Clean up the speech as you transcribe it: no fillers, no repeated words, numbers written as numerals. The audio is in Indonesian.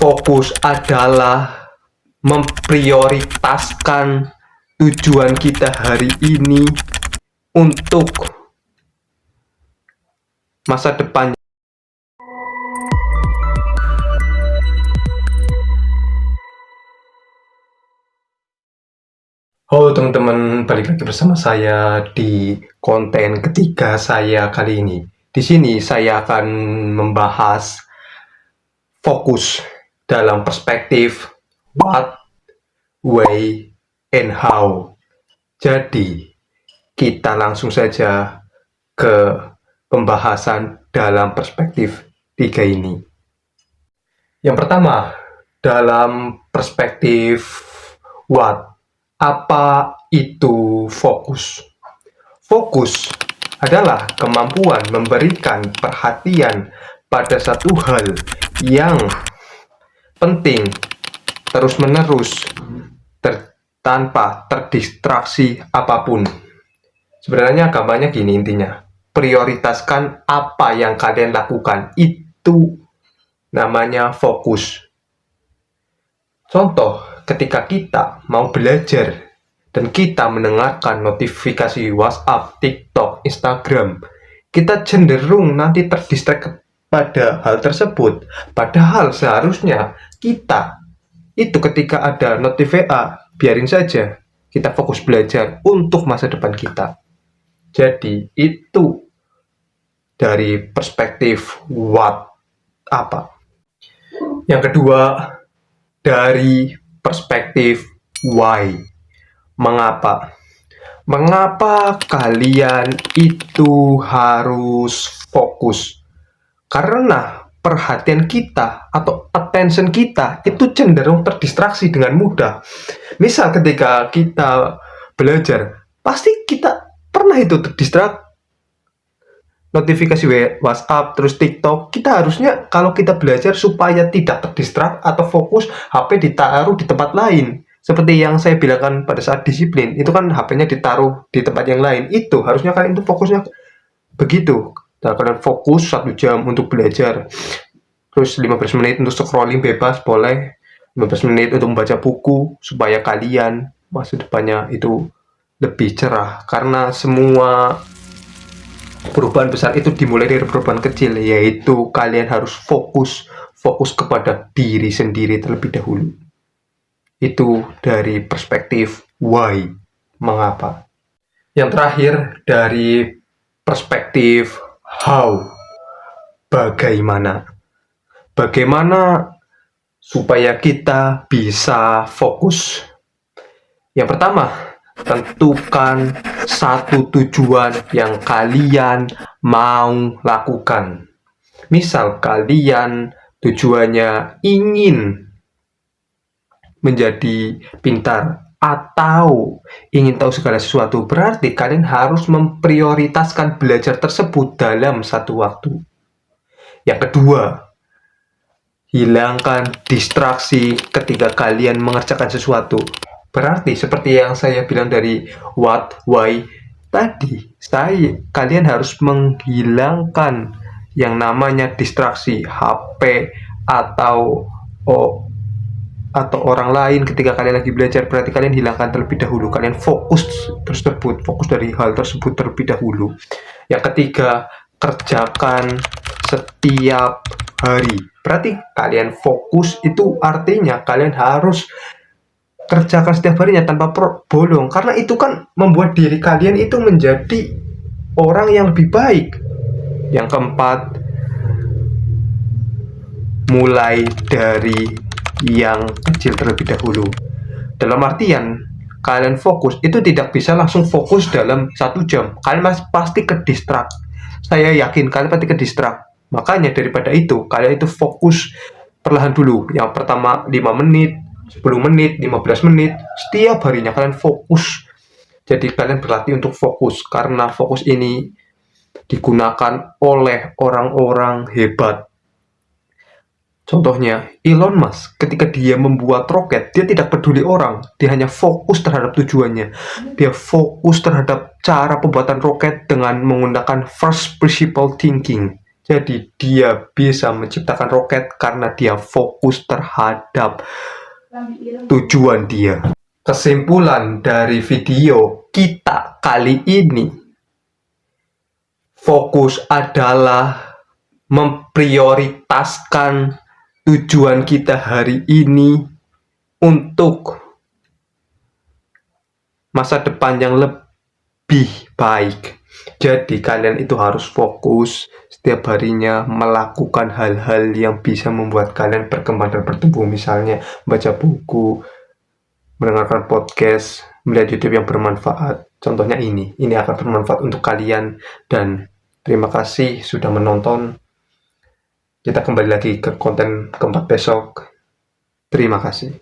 Fokus adalah memprioritaskan tujuan kita hari ini untuk masa depan. Halo teman-teman, balik lagi bersama saya di konten ketiga saya kali ini. Di sini saya akan membahas fokus dalam perspektif what, why, and how. Jadi, kita langsung saja ke pembahasan dalam perspektif tiga ini. Yang pertama, dalam perspektif what. Apa itu fokus? Fokus adalah kemampuan memberikan perhatian pada satu hal yang penting terus-menerus tanpa terdistraksi apapun. Sebenarnya gambarnya gini intinya. Prioritaskan apa yang kalian lakukan. Itu namanya fokus. Contoh, ketika kita mau belajar dan kita mendengarkan notifikasi WhatsApp, TikTok, Instagram, kita cenderung nanti terdistract pada hal tersebut. Padahal seharusnya kita itu ketika ada notif WA, biarin saja. Kita fokus belajar untuk masa depan kita. Jadi itu dari perspektif what, apa. Yang kedua, dari perspektif why, mengapa. Mengapa kalian itu harus fokus? Karena perhatian kita atau attention kita itu cenderung terdistraksi dengan mudah. Misal ketika kita belajar, pasti kita pernah itu terdistract. Notifikasi WhatsApp, terus TikTok, kita harusnya kalau kita belajar supaya tidak terdistract atau fokus, HP ditaruh di tempat lain. Seperti yang saya bilangkan pada saat disiplin, itu kan HP-nya ditaruh di tempat yang lain. Itu harusnya kalian itu fokusnya begitu. Nah, kalian fokus 1 jam untuk belajar, terus 15 menit untuk scrolling bebas, boleh. 15 menit untuk membaca buku, supaya kalian masa depannya itu lebih cerah. Karena semua perubahan besar itu dimulai dari perubahan kecil, yaitu kalian harus fokus kepada diri sendiri terlebih dahulu. Itu dari perspektif why, mengapa. Yang terakhir dari perspektif how, bagaimana. Bagaimana supaya kita bisa fokus. Yang pertama, tentukan satu tujuan yang kalian mau lakukan. Misal kalian tujuannya ingin menjadi pintar atau ingin tahu segala sesuatu, berarti kalian harus memprioritaskan belajar tersebut dalam satu waktu. Yang kedua, hilangkan distraksi ketika kalian mengerjakan sesuatu. Berarti seperti yang saya bilang dari what, why tadi, kalian harus menghilangkan yang namanya distraksi HP atau orang lain ketika kalian lagi belajar. Berarti kalian hilangkan terlebih dahulu. Kalian fokus dari hal tersebut terlebih dahulu. Yang ketiga, kerjakan setiap hari. Berarti kalian fokus itu artinya kalian harus kerjakan setiap harinya tanpa bolong, karena itu kan membuat diri kalian itu menjadi orang yang lebih baik. Yang keempat, mulai dari yang kecil terlebih dahulu. Dalam artian, kalian fokus itu tidak bisa langsung fokus dalam 1 jam. Kalian pasti ke distract. Saya yakin kalian pasti ke distract. Makanya daripada itu, kalian itu fokus perlahan dulu. Yang pertama 5 menit, 10 menit, 15 menit, setiap harinya kalian fokus. Jadi kalian berlatih untuk fokus, karena fokus ini digunakan oleh orang-orang hebat. Contohnya, Elon Musk, ketika dia membuat roket, dia tidak peduli orang, dia hanya fokus terhadap tujuannya. Dia fokus terhadap cara pembuatan roket dengan menggunakan first principle thinking. Jadi dia bisa menciptakan roket karena dia fokus terhadap tujuan dia. Kesimpulan dari video kita kali ini, fokus adalah memprioritaskan tujuan kita hari ini untuk masa depan yang lebih baik. Jadi kalian itu harus fokus setiap harinya melakukan hal-hal yang bisa membuat kalian berkembang dan bertumbuh. Misalnya baca buku, mendengarkan podcast, melihat YouTube yang bermanfaat. Contohnya ini akan bermanfaat untuk kalian. Dan terima kasih sudah menonton. Kita kembali lagi ke konten keempat besok. Terima kasih.